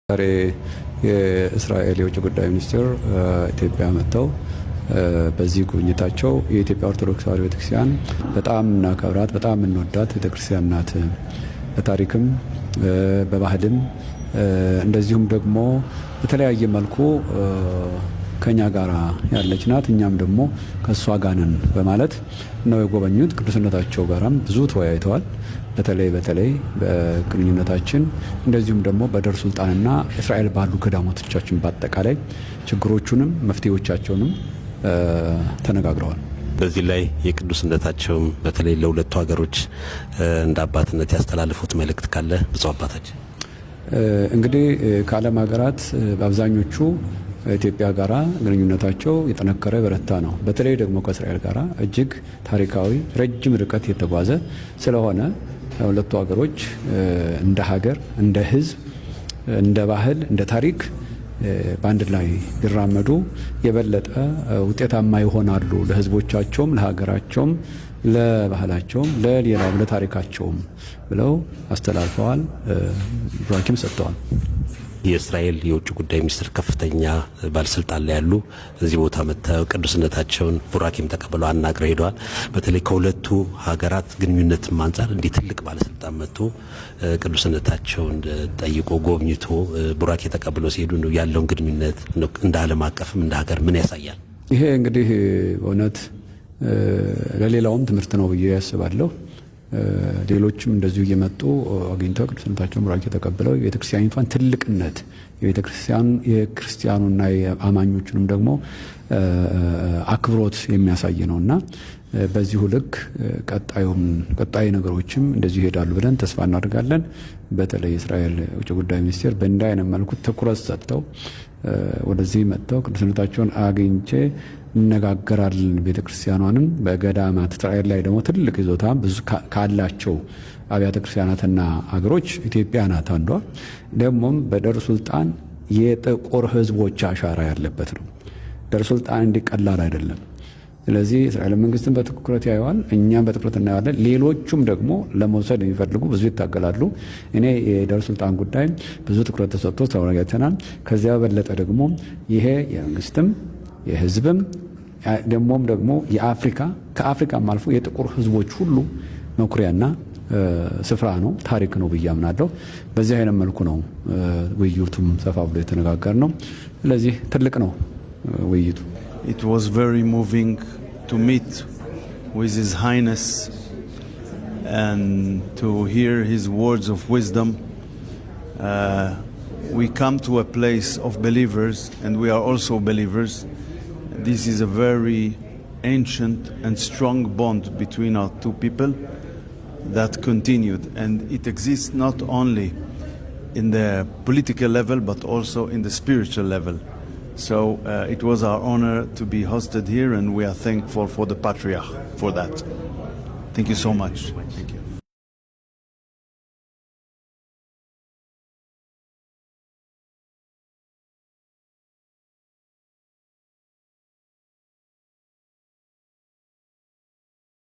ዛሬ የእስራኤል የውጭ ጉዳይ ሚኒስትር ኢትዮጵያ መጥተው በዚህ ጉብኝታቸው የኢትዮጵያ ኦርቶዶክስ ተዋሕዶ ቤተክርስቲያን በጣም እናከብራት በጣም እንወዳት ቤተክርስቲያን ናት። በታሪክም በባህልም እንደዚሁም ደግሞ በተለያየ መልኩ ከኛ ጋር ያለች ናት። እኛም ደግሞ ከሷ ጋር ነን በማለት ነው የጎበኙት። ቅዱስነታቸው ጋራም ብዙ ተወያይተዋል። በተለይ በግንኙነታችን እንደዚሁም ደግሞ በደር ሱልጣንና እስራኤል ባሉ ገዳሞቻችን በአጠቃላይ ችግሮቹንም መፍትሄዎቻቸውንም ተነጋግረዋል። በዚህ ላይ የቅዱስነታቸውም በተለይ ለሁለቱ ሀገሮች እንደ አባትነት ያስተላልፉት መልእክት ካለ ብፁዕ አባታችን? እንግዲህ ከዓለም ሀገራት በአብዛኞቹ ኢትዮጵያ ጋራ ግንኙነታቸው የጠነከረ በረታ ነው። በተለይ ደግሞ ከእስራኤል ጋራ እጅግ ታሪካዊ ረጅም ርቀት የተጓዘ ስለሆነ ሁለቱ ሀገሮች እንደ ሀገር፣ እንደ ሕዝብ፣ እንደ ባህል፣ እንደ ታሪክ በአንድ ላይ ቢራመዱ የበለጠ ውጤታማ ይሆናሉ። ለሕዝቦቻቸውም፣ ለሀገራቸውም፣ ለባህላቸውም፣ ለሌላውም ለታሪካቸውም ብለው አስተላልፈዋል። ቡራኬም ሰጥተዋል። የእስራኤል የውጭ ጉዳይ ሚኒስትር ከፍተኛ ባለስልጣን ላይ ያሉ እዚህ ቦታ መጥተው ቅዱስነታቸውን ቡራኬም ተቀብለው አናግረው ሄደዋል። በተለይ ከሁለቱ ሀገራት ግንኙነትም አንጻር እንዲህ ትልቅ ባለስልጣን መጥቶ ቅዱስነታቸውን ጠይቆ ጎብኝቶ ቡራኬ ተቀብለው ሲሄዱ ነው ያለውን ግንኙነት እንደ ዓለም አቀፍም እንደ ሀገር ምን ያሳያል? ይሄ እንግዲህ በእውነት ለሌላውም ትምህርት ነው ብዬ ያስባለሁ። ሌሎችም እንደዚሁ እየመጡ አግኝተው ቅዱስነታቸውን ቡራኬ ተቀብለው የቤተክርስቲያኒቷን ትልቅነት የክርስቲያኑና የአማኞቹንም ደግሞ አክብሮት የሚያሳይ ነውና በዚሁ ልክ ቀጣይ ነገሮችም እንደዚሁ ይሄዳሉ ብለን ተስፋ እናደርጋለን። በተለይ የእስራኤል ውጭ ጉዳይ ሚኒስቴር በእንዲህ አይነት መልኩ ትኩረት ሰጥተው ወደዚህ መጥተው ቅዱስነታቸውን አግኝቼ እነጋገራለን። ቤተክርስቲያኗንም በገዳማት እስራኤል ላይ ደግሞ ትልቅ ይዞታ ብዙ ካላቸው አብያተ ክርስቲያናትና አገሮች ኢትዮጵያ ናት አንዷ። ደግሞም በደር ሱልጣን የጥቁር ሕዝቦች አሻራ ያለበት ነው። ደር ሱልጣን እንዲቀላል አይደለም። ስለዚህ እስራኤል መንግስትን በትኩረት ያየዋል፣ እኛም በትኩረት እናየዋለን። ሌሎቹም ደግሞ ለመውሰድ የሚፈልጉ ብዙ ይታገላሉ። እኔ የደር ሱልጣን ጉዳይ ብዙ ትኩረት ተሰጥቶ ተወያይተናል። ከዚያ በበለጠ ደግሞ ይሄ የመንግስትም የህዝብም ደግሞ ከአፍሪካም አልፎ የጥቁር ህዝቦች ሁሉ መኩሪያና ስፍራ ነው፣ ታሪክ ነው ብዬ አምናለሁ። በዚህ አይነት መልኩ ነው ውይይቱም ሰፋ ብሎ የተነጋገር ነው። ስለዚህ ትልቅ ነው ውይይቱ። It was very moving to meet with His Highness and to hear his words of wisdom. We come to a place of believers and we are also believers. This is a very ancient and strong bond between our two people that continued, and it exists not only in the political level but also in the spiritual level. So it was our honor to be hosted here, and we are thankful for the Patriarch for that. Thank you so much. Thank you.